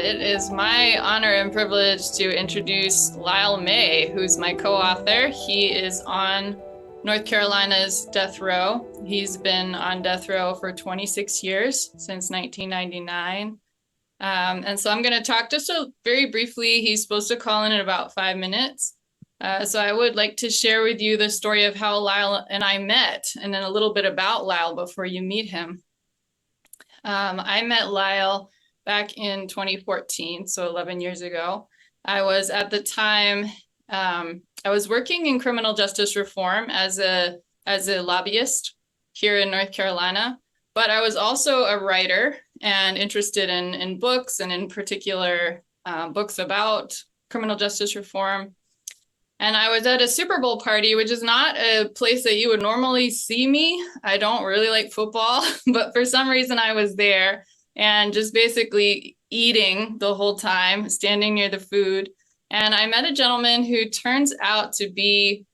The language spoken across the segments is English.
It is my honor and privilege to introduce Lyle May, who's my co-author. He is on North Carolina's death row. He's been on death row for 26 years, since 1999. And so I'm going to talk just very briefly. He's supposed to call in about 5 minutes. So I would like to share with you the story of how Lyle and I met, and then a little bit about Lyle before you meet him. I met Lyle back in 2014, so 11 years ago. I was at the time, I was working in criminal justice reform as a lobbyist here in North Carolina, but I was also a writer and interested in books, and in particular books about criminal justice reform. And I was at a Super Bowl party, which is not a place that you would normally see me. I don't really like football, but for some reason I was there and just basically eating the whole time, standing near the food. And I met a gentleman who turns out to be,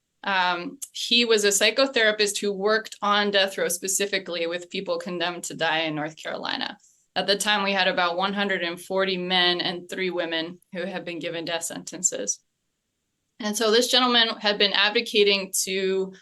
he was a psychotherapist who worked on death row specifically with people condemned to die in North Carolina. At the time, we had about 140 men and 3 women who had been given death sentences. And so this gentleman had been advocating to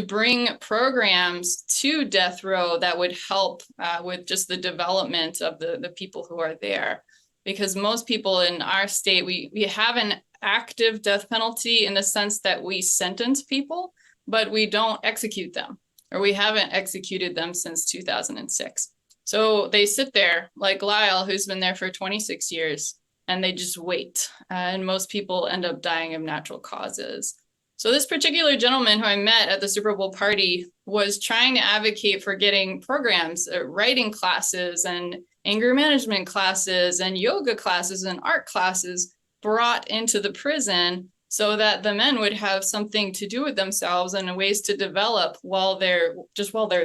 bring programs to death row that would help with just the development of the people who are there. Because most people in our state, we have an active death penalty in the sense that we sentence people, but we don't execute them, or we haven't executed them since 2006. So they sit there like Lyle, who's been there for 26 years, and they just wait. And most people end up dying of natural causes. So this particular gentleman who I met at the Super Bowl party was trying to advocate for getting programs, writing classes and anger management classes and yoga classes and art classes brought into the prison so that the men would have something to do with themselves and ways to develop while they're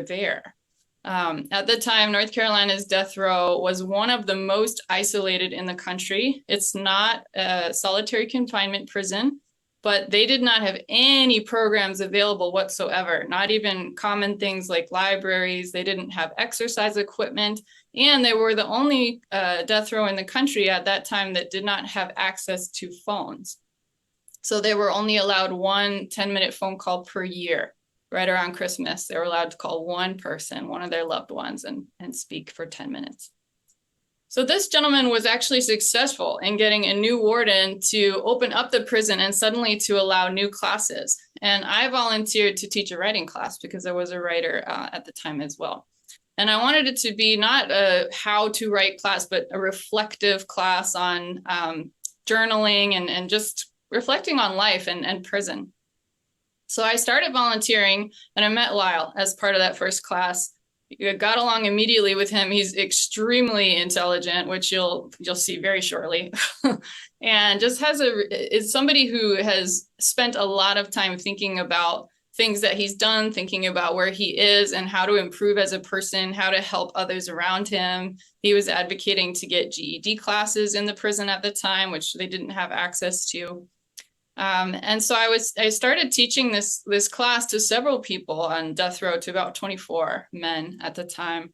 there. At the time, North Carolina's death row was one of the most isolated in the country. It's not a solitary confinement prison, but they did not have any programs available whatsoever, not even common things like libraries. They didn't have exercise equipment, and they were the only death row in the country at that time that did not have access to phones. So they were only allowed one 10-minute phone call per year. Right around Christmas, they were allowed to call one person, one of their loved ones, and speak for 10 minutes. So this gentleman was actually successful in getting a new warden to open up the prison and suddenly to allow new classes. And I volunteered to teach a writing class because I was a writer at the time as well. And I wanted it to be not a how to write class, but a reflective class on journaling and just reflecting on life and prison. So I started volunteering, and I met Lyle as part of that first class. I got along immediately with him. He's extremely intelligent, which you'll see very shortly, and just is somebody who has spent a lot of time thinking about things that he's done, thinking about where he is and how to improve as a person, how to help others around him. He was advocating to get GED classes in the prison at the time, which they didn't have access to. And so I started teaching this class to several people on death row, to about 24 men at the time.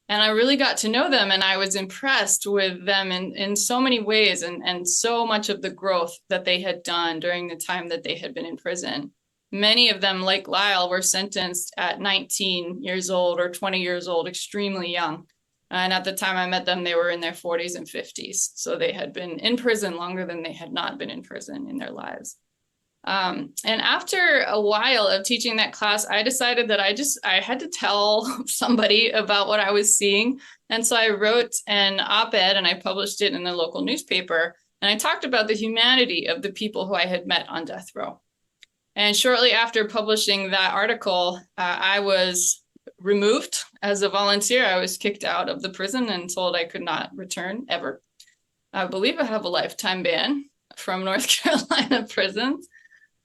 And I really got to know them, and I was impressed with them in so many ways, and so much of the growth that they had done during the time that they had been in prison. Many of them, like Lyle, were sentenced at 19 years old or 20 years old, extremely young. And at the time I met them, they were in their 40s and 50s. So they had been in prison longer than they had not been in prison in their lives. And after a while of teaching that class, I decided that I had to tell somebody about what I was seeing. And so I wrote an op-ed and I published it in the local newspaper. And I talked about the humanity of the people who I had met on death row. And shortly after publishing that article, I was removed as a volunteer. I was kicked out of the prison and told I could not return ever. I believe I have a lifetime ban from North Carolina prisons.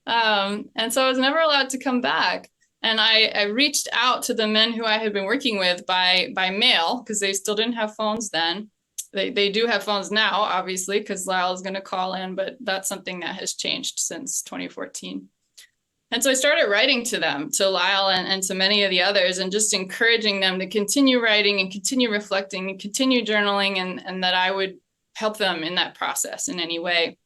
And so I was never allowed to come back. And I reached out to the men who I had been working with by mail, because they still didn't have phones then. They do have phones now, obviously, because Lyle is going to call in, but that's something that has changed since 2014. And so I started writing to them, to Lyle and to many of the others, and just encouraging them to continue writing and continue reflecting and continue journaling, and that I would help them in that process in any way.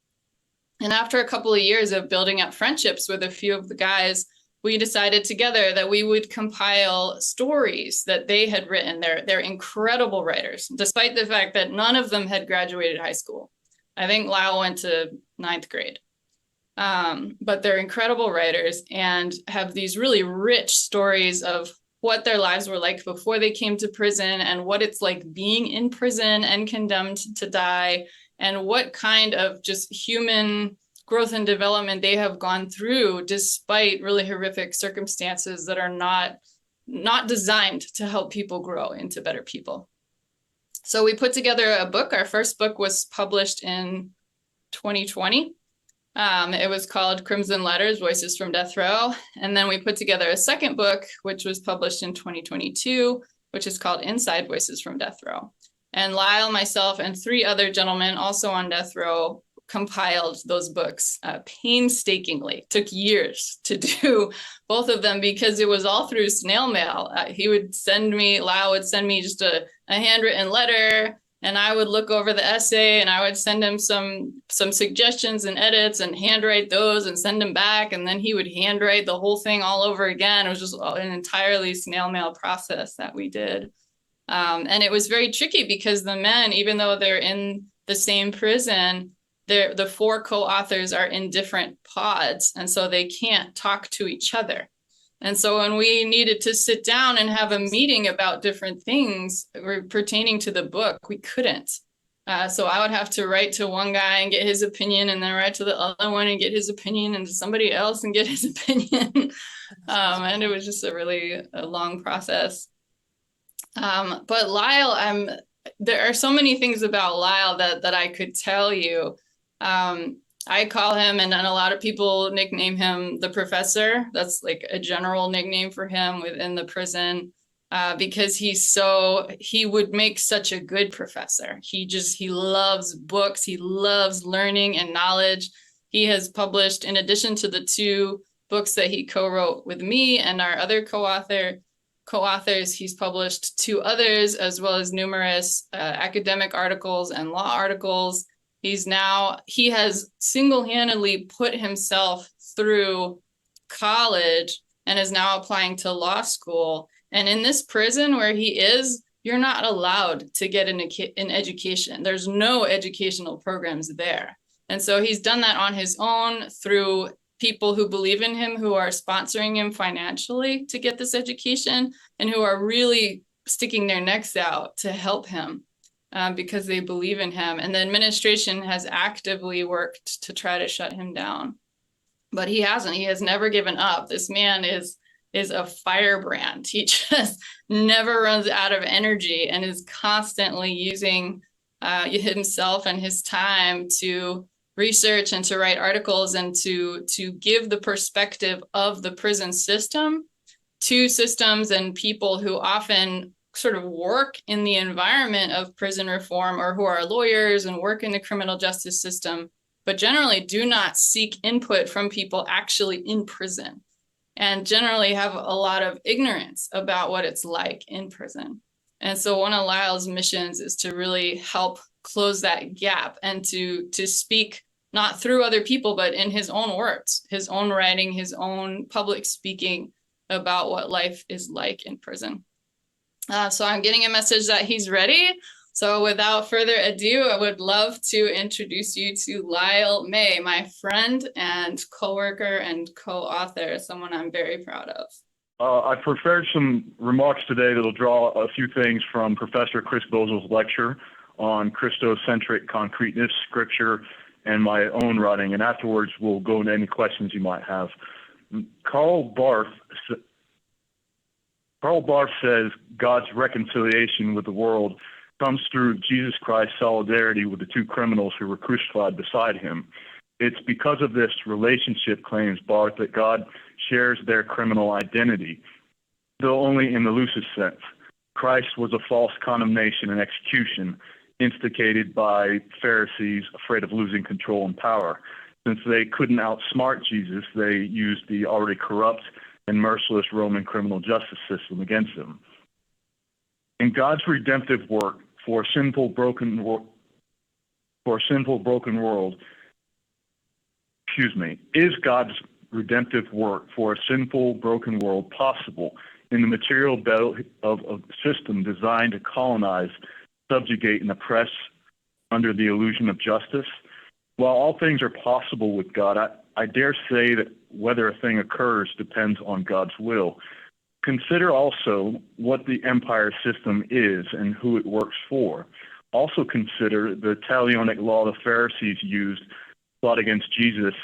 And after a couple of years of building up friendships with a few of the guys, we decided together that we would compile stories that they had written. They're incredible writers, despite the fact that none of them had graduated high school. I think Lyle went to 9th grade. But they're incredible writers and have these really rich stories of what their lives were like before they came to prison and what it's like being in prison and condemned to die, and what kind of just human growth and development they have gone through despite really horrific circumstances that are not designed to help people grow into better people. So we put together a book. Our first book was published in 2020. It was called Crimson Letters, Voices from Death Row. And then we put together a second book, which was published in 2022, which is called Inside Voices from Death Row. And Lyle, myself, and 3 other gentlemen also on death row compiled those books painstakingly. Took years to do both of them because it was all through snail mail. Lyle would send me just a handwritten letter, and I would look over the essay and I would send him some suggestions and edits and handwrite those and send them back. And then he would handwrite the whole thing all over again. It was just an entirely snail mail process that we did. And it was very tricky because the men, even though they're in the same prison, the 4 co-authors are in different pods. And so they can't talk to each other. And so when we needed to sit down and have a meeting about different things pertaining to the book, we couldn't. So I would have to write to one guy and get his opinion, and then write to the other one and get his opinion, and to somebody else and get his opinion. And it was just a long process. But Lyle, there are so many things about Lyle that I could tell you. I call him, and then a lot of people nickname him the professor. That's like a general nickname for him within the prison, because he would make such a good professor. He loves books. He loves learning and knowledge. He has published, in addition to the 2 books that he co-wrote with me and our other co-authors, he's published 2 others, as well as numerous academic articles and law articles. He has single-handedly put himself through college and is now applying to law school. And in this prison where he is, you're not allowed to get an education. There's no educational programs there. And so he's done that on his own through people who believe in him, who are sponsoring him financially to get this education, and who are really sticking their necks out to help him. Because they believe in him. And the administration has actively worked to try to shut him down. But he hasn't. He has never given up. This man is a firebrand. He just never runs out of energy and is constantly using himself and his time to research and to write articles and to give the perspective of the prison system to systems and people who often sort of work in the environment of prison reform, or who are lawyers and work in the criminal justice system, but generally do not seek input from people actually in prison, and generally have a lot of ignorance about what it's like in prison. And so one of Lyle's missions is to really help close that gap and to speak not through other people, but in his own words, his own writing, his own public speaking about what life is like in prison. So I'm getting a message that he's ready. So without further ado, I would love to introduce you to Lyle May, my friend and coworker and co-author, someone I'm very proud of. I prepared some remarks today that'll draw a few things from Professor Chris Bozel's lecture on Christocentric concreteness, scripture, and my own writing. And afterwards, we'll go into any questions you might have. Karl Barth says God's reconciliation with the world comes through Jesus Christ's solidarity with the 2 criminals who were crucified beside him. It's because of this relationship, claims Barth, that God shares their criminal identity, though only in the loosest sense. Christ was a false condemnation and execution instigated by Pharisees afraid of losing control and power. Since they couldn't outsmart Jesus, they used the already corrupt and merciless Roman criminal justice system against him. In God's redemptive work for a sinful, broken world, for a sinful, broken world. Is God's redemptive work for a sinful, broken world possible in the material bed of a system designed to colonize, subjugate, and oppress under the illusion of justice? While all things are possible with God, I dare say that whether a thing occurs depends on God's will. Consider also what the empire system is and who it works for. Also consider the Talionic law the Pharisees used plot against Jesus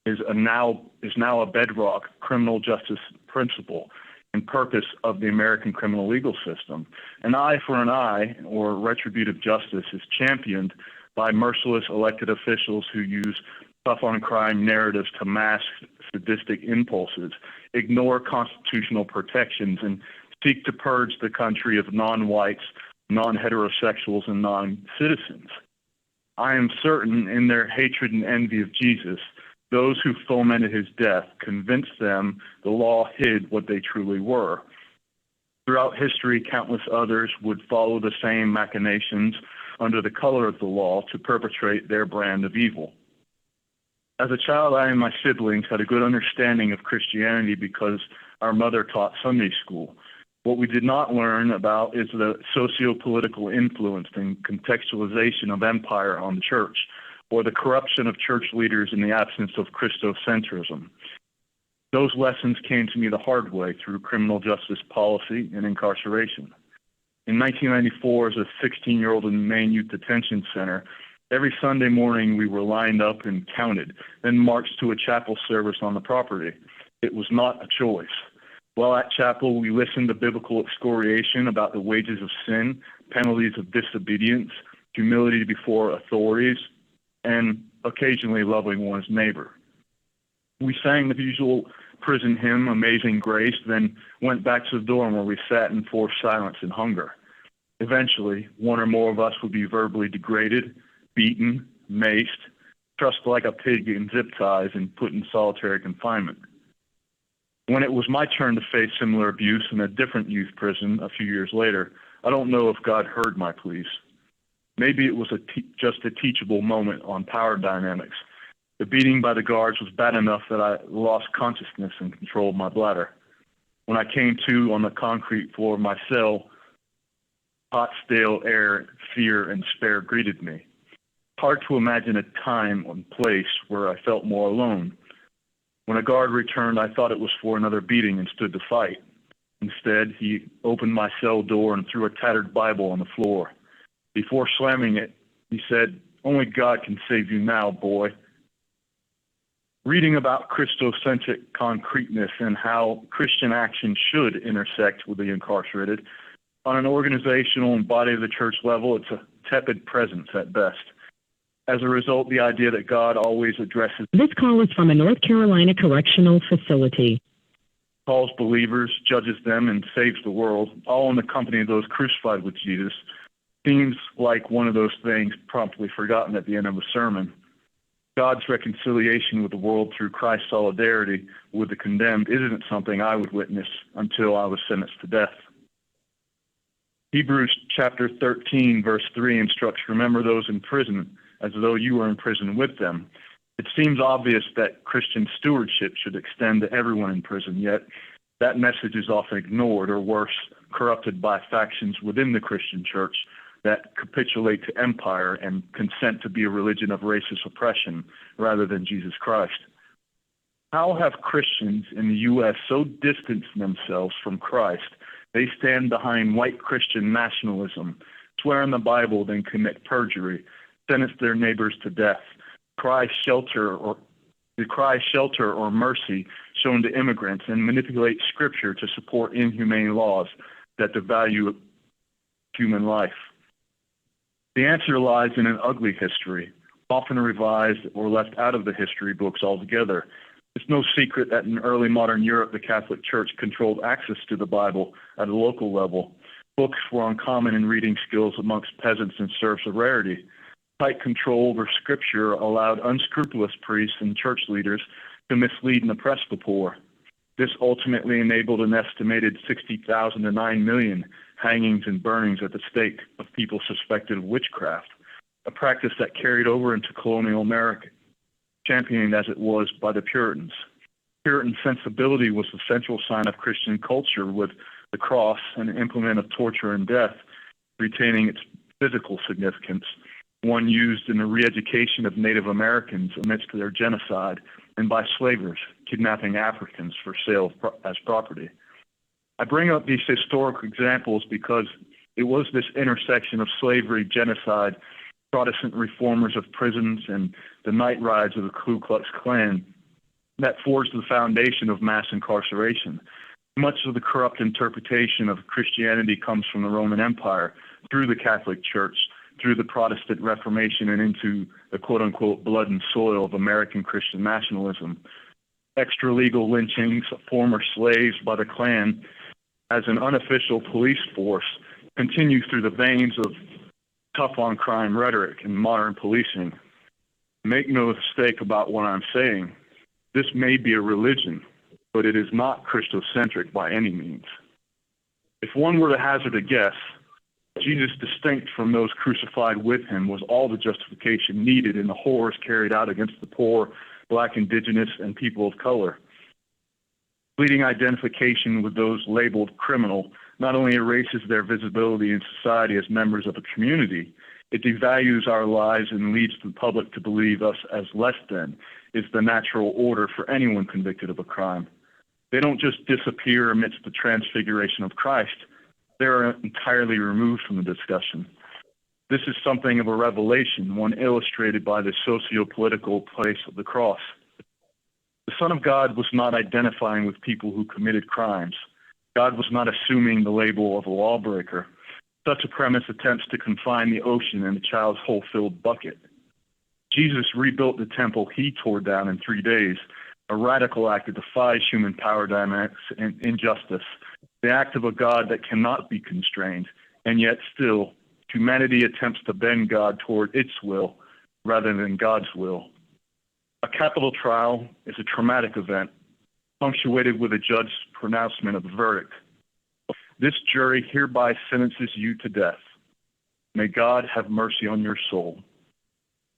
is now a bedrock criminal justice principle and purpose of the American criminal legal system. An eye for an eye, or retributive justice, is championed by merciless elected officials who use tough-on-crime narratives to mask sadistic impulses, ignore constitutional protections, and seek to purge the country of non-whites, non-heterosexuals, and non-citizens. I am certain in their hatred and envy of Jesus, those who fomented his death convinced them the law hid what they truly were. Throughout history, countless others would follow the same machinations under the color of the law to perpetrate their brand of evil. As a child, I and my siblings had a good understanding of Christianity because our mother taught Sunday school. What we did not learn about is the socio-political influence and contextualization of empire on the church, or the corruption of church leaders in the absence of Christocentrism. Those lessons came to me the hard way through criminal justice policy and incarceration. In 1994, as a 16-year-old in the Maine Youth Detention Center, every Sunday morning we were lined up and counted, then marched to a chapel service on the property. It was not a choice. While at chapel, we listened to biblical excoriation about the wages of sin, penalties of disobedience, humility before authorities, and occasionally loving one's neighbor. We sang the usual prison hymn, Amazing Grace, then went back to the dorm where we sat in forced silence and hunger. Eventually, one or more of us would be verbally degraded, beaten, maced, trussed like a pig in zip ties, and put in solitary confinement. When it was my turn to face similar abuse in a different youth prison a few years later, I don't know if God heard my pleas. Maybe it was just a teachable moment on power dynamics. The beating by the guards was bad enough that I lost consciousness and control of my bladder. When I came to on the concrete floor of my cell, hot, stale air, fear, and despair greeted me. Hard to imagine a time and place where I felt more alone. When a guard returned, I thought it was for another beating and stood to fight. Instead, he opened my cell door and threw a tattered Bible on the floor. Before slamming it, he said, "Only God can save you now, boy." Reading about Christocentric concreteness and how Christian action should intersect with the incarcerated, on an organizational and body of the church level, it's a tepid presence at best. As a result, the idea that God always addresses This call is from a North Carolina correctional facility. calls believers, judges them, and saves the world, all in the company of those crucified with Jesus, seems like one of those things promptly forgotten at the end of a sermon. God's reconciliation with the world through Christ's solidarity with the condemned isn't something I would witness until I was sentenced to death. Hebrews chapter 13, verse 3 instructs, "Remember those in prison as though you were in prison with them." It seems obvious that Christian stewardship should extend to everyone in prison, yet that message is often ignored, or worse, corrupted by factions within the Christian church that capitulate to empire and consent to be a religion of racist oppression rather than Jesus Christ. How have Christians in the U.S. so distanced themselves from Christ they stand behind white Christian nationalism, swear in the Bible, then commit perjury, sentence their neighbors to death, cry shelter or mercy shown to immigrants, and manipulate Scripture to support inhumane laws that devalue human life? The answer lies in an ugly history, often revised or left out of the history books altogether. It's no secret that in early modern Europe, the Catholic Church controlled access to the Bible at a local level. Books were uncommon in reading skills amongst peasants and serfs a rarity. Tight control over Scripture allowed unscrupulous priests and church leaders to mislead and oppress the poor. This ultimately enabled an estimated 60,000 to 9 million hangings and burnings at the stake of people suspected of witchcraft. a practice that carried over into colonial America, championed as it was by the Puritans. Puritan sensibility was the central sign of Christian culture, with the cross, an implement of torture and death, retaining its physical significance, one used in the re-education of Native Americans amidst their genocide and by slavers kidnapping Africans for sale as property. I bring up these historical examples because it was this intersection of slavery, genocide, Protestant reformers of prisons, and the night rides of the Ku Klux Klan that forged the foundation of mass incarceration. Much of the corrupt interpretation of Christianity comes from the Roman Empire, through the Catholic Church, through the Protestant Reformation, and into the quote-unquote blood and soil of American Christian nationalism. Extra-legal lynchings of former slaves by the Klan as an unofficial police force continues through the veins of tough-on-crime rhetoric and modern policing. Make no mistake about what I'm saying. This may be a religion, but it is not Christocentric by any means. If one were to hazard a guess, Jesus, distinct from those crucified with him, was all the justification needed in the horrors carried out against the poor, Black, Indigenous, and people of color. Fleeting identification with those labeled criminal not only erases their visibility in society as members of a community, it devalues our lives and leads the public to believe us as less than is the natural order for anyone convicted of a crime. They don't just disappear amidst the transfiguration of Christ. They are entirely removed from the discussion. This is something of a revelation, one illustrated by the socio-political place of the cross. The Son of God was not identifying with people who committed crimes. God was not assuming the label of a lawbreaker. Such a premise attempts to confine the ocean in a child's hole-filled bucket. Jesus rebuilt the temple he tore down in 3 days, a radical act that defies human power dynamics and injustice, the act of a God that cannot be constrained, and yet still, humanity attempts to bend God toward its will rather than God's will. A capital trial is a traumatic event, punctuated with a judge's pronouncement of a verdict. This jury hereby sentences you to death. May God have mercy on your soul.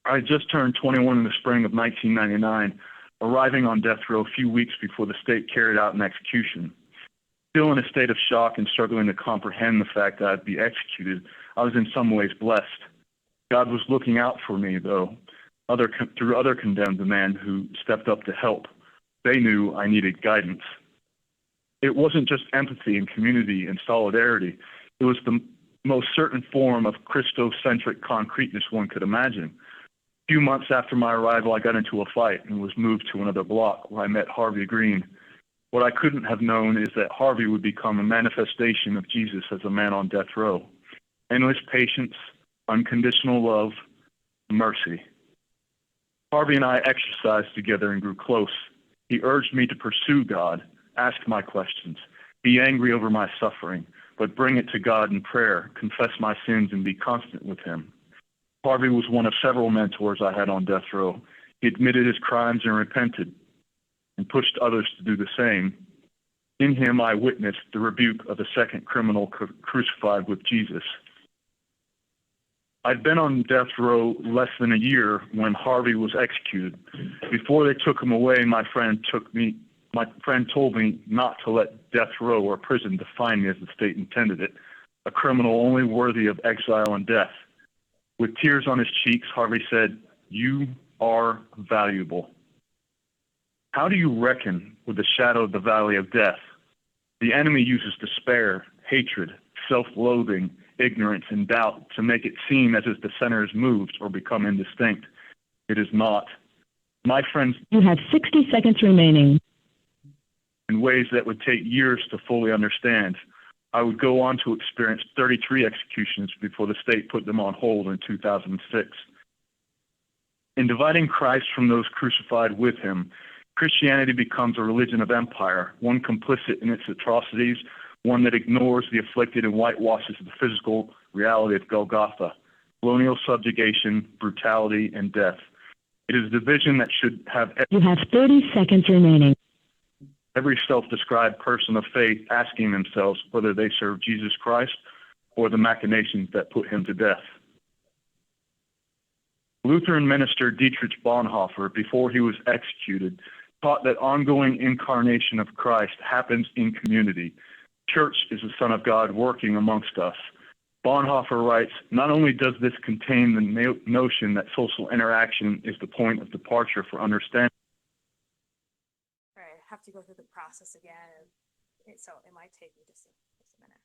I had just turned 21 in the spring of 1999, arriving on death row a few weeks before the state carried out an execution. Still in a state of shock and struggling to comprehend the fact that I'd be executed, I was in some ways blessed. God was looking out for me, though, through other condemned men who stepped up to help. They knew I needed guidance. It wasn't just empathy and community and solidarity. It was the most certain form of Christocentric concreteness one could imagine. A few months after my arrival, I got into a fight and was moved to another block where I met Harvey Green. What I couldn't have known is that Harvey would become a manifestation of Jesus as a man on death row. Endless patience, unconditional love, mercy. Harvey and I exercised together and grew close. He urged me to pursue God, ask my questions, be angry over my suffering, but bring it to God in prayer, confess my sins, and be constant with him. Harvey was one of several mentors I had on death row. He admitted his crimes and repented, and pushed others to do the same. In him, I witnessed the rebuke of a second criminal crucified with Jesus. I'd been on death row less than a year when Harvey was executed. Before they took him away, my friend told me not to let death row or prison define me as the state intended it, a criminal only worthy of exile and death. With tears on his cheeks, Harvey said, "You are valuable." How do you reckon with the shadow of the valley of death? The enemy uses despair, hatred, self-loathing, ignorance, and doubt to make it seem as if the center is moved or become indistinct. It is not. My friends, You have 60 seconds remaining. in ways that would take years to fully understand. I would go on to experience 33 executions before the state put them on hold in 2006. In dividing Christ from those crucified with him, Christianity becomes a religion of empire, one complicit in its atrocities, one that ignores the afflicted and whitewashes the physical reality of Golgotha, colonial subjugation, brutality, and death. It is a division that should have You have 30 seconds remaining. every self-described person of faith asking themselves whether they serve Jesus Christ or the machinations that put him to death. Lutheran minister Dietrich Bonhoeffer, before he was executed, taught that ongoing incarnation of Christ happens in community. Church is the Son of God working amongst us. Bonhoeffer writes, not only does this contain the notion that social interaction is the point of departure for understanding. All right, I have to go through the process again, so it might take me just a minute.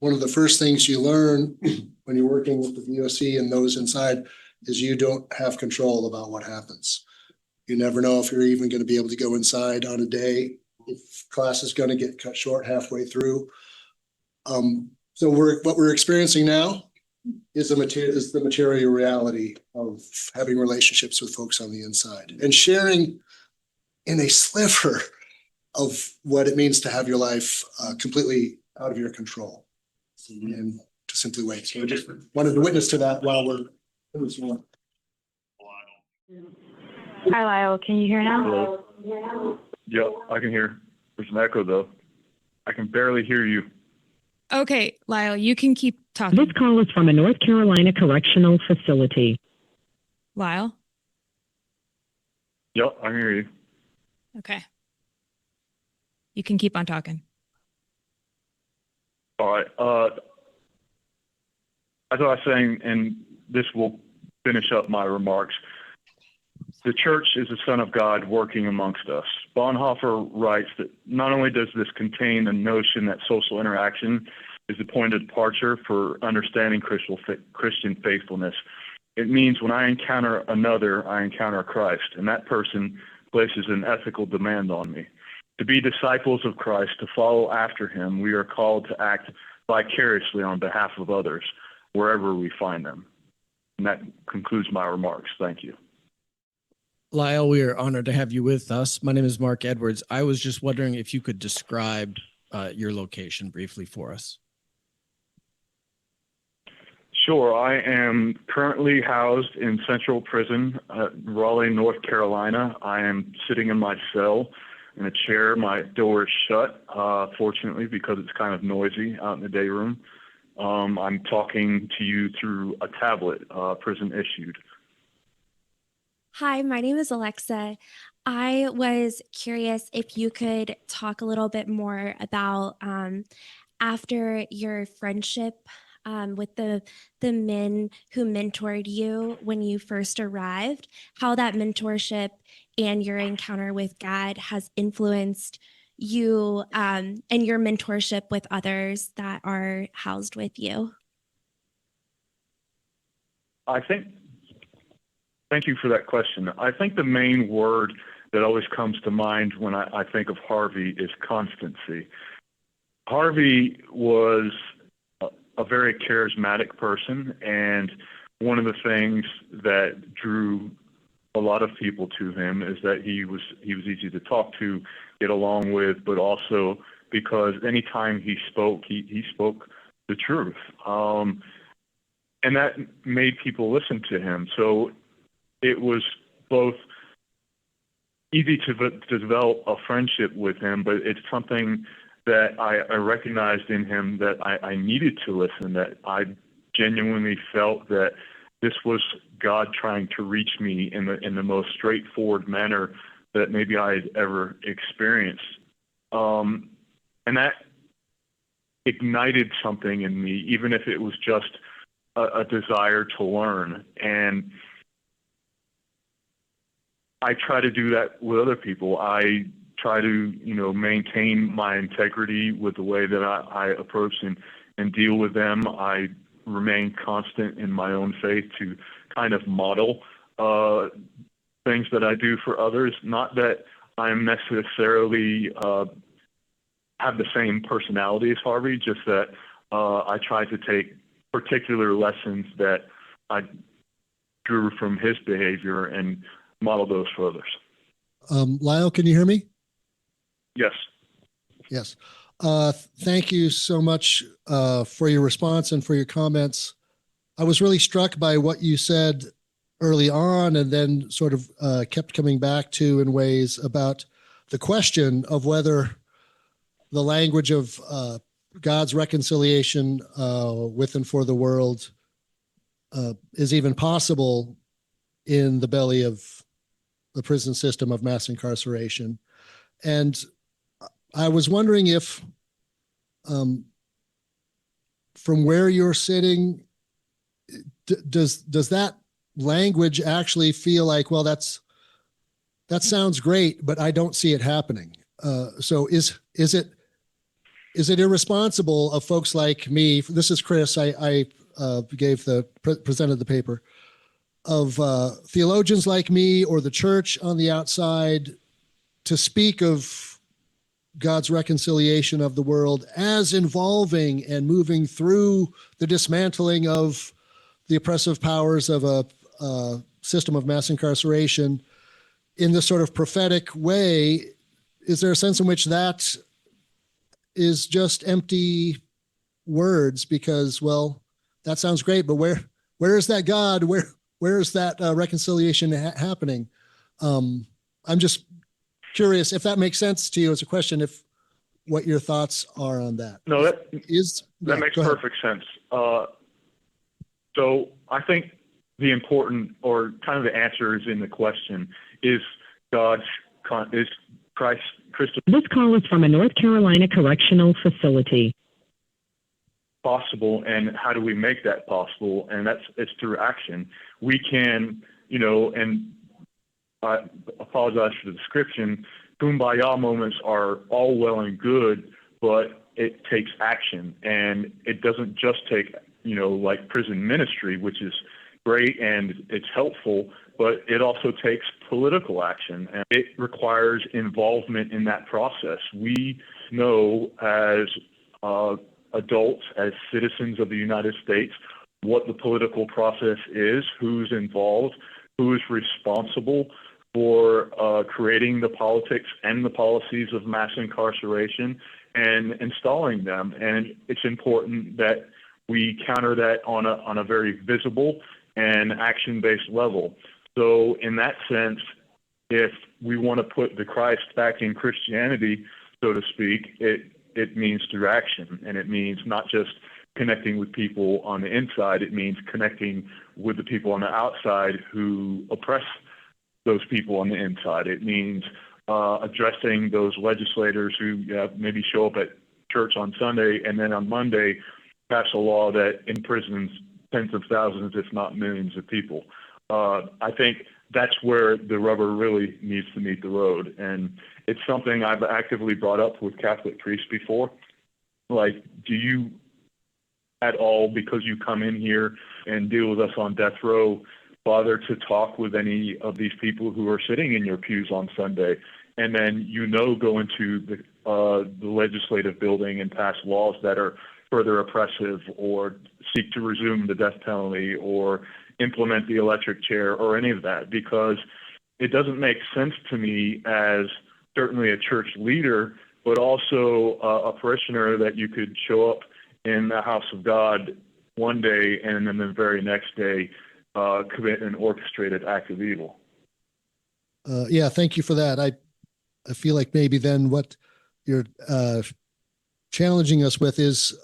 One of the first things you learn when you're working with the VOC and those inside is you don't have control about what happens. You never know if you're even going to be able to go inside on a day, if class is going to get cut short halfway through. So what we're experiencing now is the material reality of having relationships with folks on the inside and sharing in a sliver of what it means to have your life completely out of your control and to simply wait. So I just wanted to witness to that while we're in this one. Hi, Lyle. Can you hear now? Hello. Yeah, I can hear. There's an echo though. I can barely hear you. Okay, Lyle, you can keep talking. This call is from a North Carolina correctional facility. Lyle? Yep, I can hear you. Okay. You can keep on talking. All right. As I was saying, and this will finish up my remarks, the church is the Son of God working amongst us. Bonhoeffer writes that not only does this contain the notion that social interaction is the point of departure for understanding Christian faithfulness, it means when I encounter another, I encounter Christ, and that person places an ethical demand on me. To be disciples of Christ, to follow after him, we are called to act vicariously on behalf of others, wherever we find them. And that concludes my remarks. Thank you. Lyle, we are honored to have you with us. My name is Mark Edwards. I was just wondering if you could describe your location briefly for us. Sure. I am currently housed in Central Prison, Raleigh, North Carolina. I am sitting in my cell in a chair. My door is shut, fortunately, because it's kind of noisy out in the day room. I'm talking to you through a tablet, prison issued. Hi, my name is Alexa. I was curious if you could talk a little bit more about after your friendship with the men who mentored you when you first arrived, how that mentorship and your encounter with God has influenced you and your mentorship with others that are housed with you. Thank you for that question. I think the main word that always comes to mind when I think of Harvey is constancy. Harvey was a very charismatic person, and one of the things that drew a lot of people to him is that he was easy to talk to, get along with, but also because anytime he spoke, he spoke the truth. And that made people listen to him. So it was both easy to develop a friendship with him, but it's something that I recognized in him that I needed to listen, that I genuinely felt that this was God trying to reach me in the most straightforward manner that maybe I had ever experienced. And that ignited something in me, even if it was just a desire to learn. And I try to do that with other people. I try to, maintain my integrity with the way that I approach and deal with them. I remain constant in my own faith to kind of model things that I do for others. Not that I'm necessarily have the same personality as Harvey, just that I try to take particular lessons that I drew from his behavior and model those for others. Lyle, can you hear me? Yes. Yes. Thank you so much for your response and for your comments. I was really struck by what you said early on and then sort of kept coming back to in ways about the question of whether the language of God's reconciliation with and for the world is even possible in the belly of the prison system of mass incarceration. And I was wondering if, from where you're sitting, does that language actually feel like, well, that sounds great, but I don't see it happening. So is it irresponsible of folks like me? This is Chris. I presented the paper, of theologians like me or the church on the outside to speak of God's reconciliation of the world as involving and moving through the dismantling of the oppressive powers of a system of mass incarceration in this sort of prophetic way. Is there a sense in which that is just empty words? Because, well, that sounds great, but where is that God? Where is that reconciliation happening? I'm just curious if that makes sense to you as a question, if what your thoughts are on that. No, that makes perfect sense. So I think the important, or kind of the answer is in the question, is Christ. This call is from a North Carolina correctional facility. Possible, and how do we make that possible? And it's through action. We can, and I apologize for the description, kumbaya moments are all well and good, but it takes action, and it doesn't just take, like prison ministry, which is great and it's helpful, but it also takes political action, and it requires involvement in that process. We know as adults, as citizens of the United States, what the political process is, who's involved, who is responsible for creating the politics and the policies of mass incarceration and installing them. And it's important that we counter that on a very visible and action-based level. So in that sense, if we want to put the Christ back in Christianity, so to speak, it means through action, and it means not just connecting with people on the inside, it means connecting with the people on the outside who oppress those people on the inside. It means addressing those legislators who maybe show up at church on Sunday and then on Monday pass a law that imprisons tens of thousands, if not millions of people. I think that's where the rubber really needs to meet the road. And it's something I've actively brought up with Catholic priests before. Like, do you at all, because you come in here and deal with us on death row, bother to talk with any of these people who are sitting in your pews on Sunday, and then go into the legislative building and pass laws that are further oppressive, or seek to resume the death penalty, or implement the electric chair, or any of that? Because it doesn't make sense to me, as certainly a church leader, but also a parishioner, that you could show up in the house of God one day and then the very next day commit an orchestrated act of evil. Yeah, thank you for that. I feel like maybe then what you're challenging us with is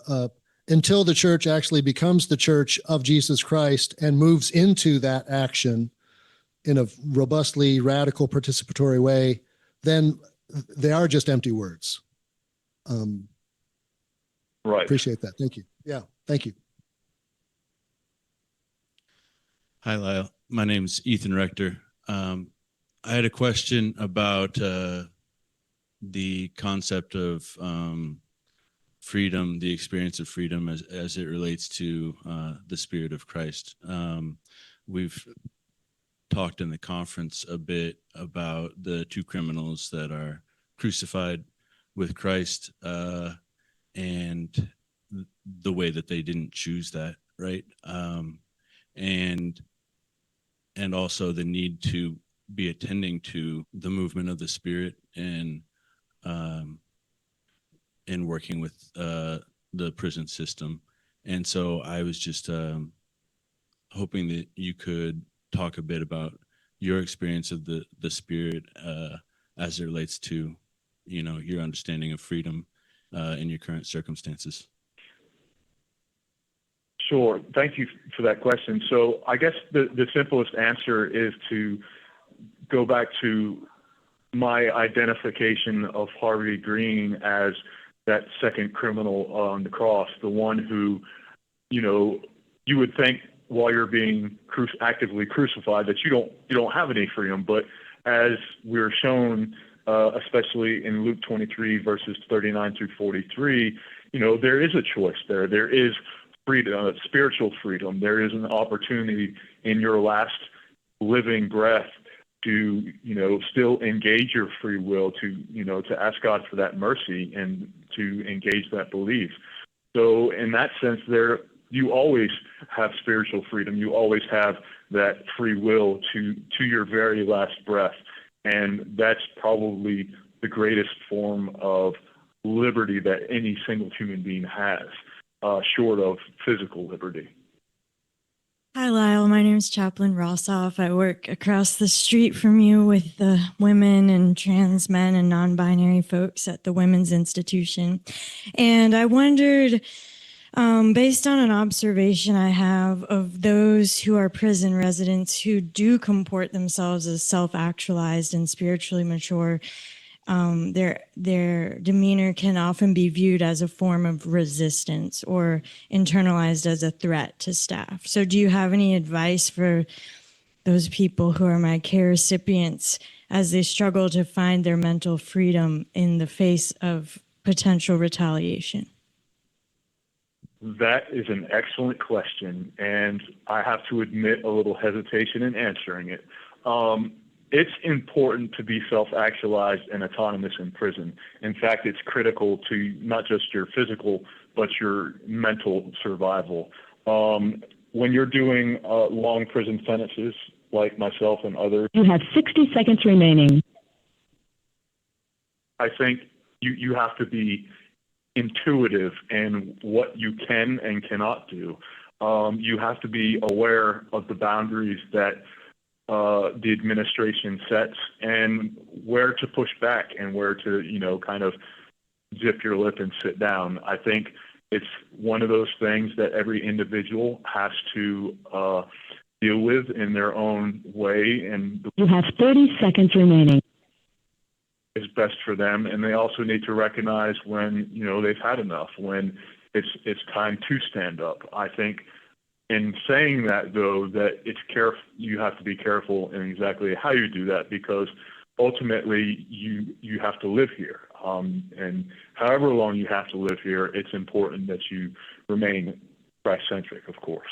until the church actually becomes the church of Jesus Christ and moves into that action in a robustly radical participatory way, then they are just empty words. Right. Appreciate that. Thank you. Yeah, thank you. Hi, Lyle. My name's Ethan Rector. I had a question about the concept of freedom, the experience of freedom as it relates to the Spirit of Christ. We've talked in the conference a bit about the two criminals that are crucified with Christ and the way that they didn't choose that, right? And also the need to be attending to the movement of the Spirit and working with the prison system. And so I was just hoping that you could talk a bit about your experience of the Spirit as it relates to, your understanding of freedom in your current circumstances. Sure. Thank you for that question. So I guess the simplest answer is to go back to my identification of Harvey Green as that second criminal on the cross, the one who, you would think while you're being actively crucified that you don't have any freedom. But as we're shown, especially in Luke 23 verses 39 through 43, there is a choice there. There is freedom, spiritual freedom. There is an opportunity in your last living breath to, still engage your free will, to ask God for that mercy and to engage that belief. So in that sense, you always have spiritual freedom. You always have that free will to your very last breath. And that's probably the greatest form of liberty that any single human being has, short of physical liberty. Hi, Lyle. My name is Chaplain Rossoff. I work across the street from you with the women and trans men and non-binary folks at the Women's Institution. And I wondered, based on an observation I have of those who are prison residents who do comport themselves as self-actualized and spiritually mature, their demeanor can often be viewed as a form of resistance or internalized as a threat to staff. So do you have any advice for those people who are my care recipients as they struggle to find their mental freedom in the face of potential retaliation? That is an excellent question, and I have to admit a little hesitation in answering it. It's important to be self-actualized and autonomous in prison. In fact, it's critical to not just your physical, but your mental survival. When you're doing long prison sentences, like myself and others, You have 60 seconds remaining. I think you have to be intuitive in what you can and cannot do. You have to be aware of the boundaries that the administration sets and where to push back and where to, kind of zip your lip and sit down. I think it's one of those things that every individual has to deal with in their own way, and You have 30 seconds remaining. is best for them. And they also need to recognize when, they've had enough, when it's time to stand up. I think in saying that, though, that you have to be careful in exactly how you do that, because ultimately you have to live here. And however long you have to live here, it's important that you remain Christ-centric, of course.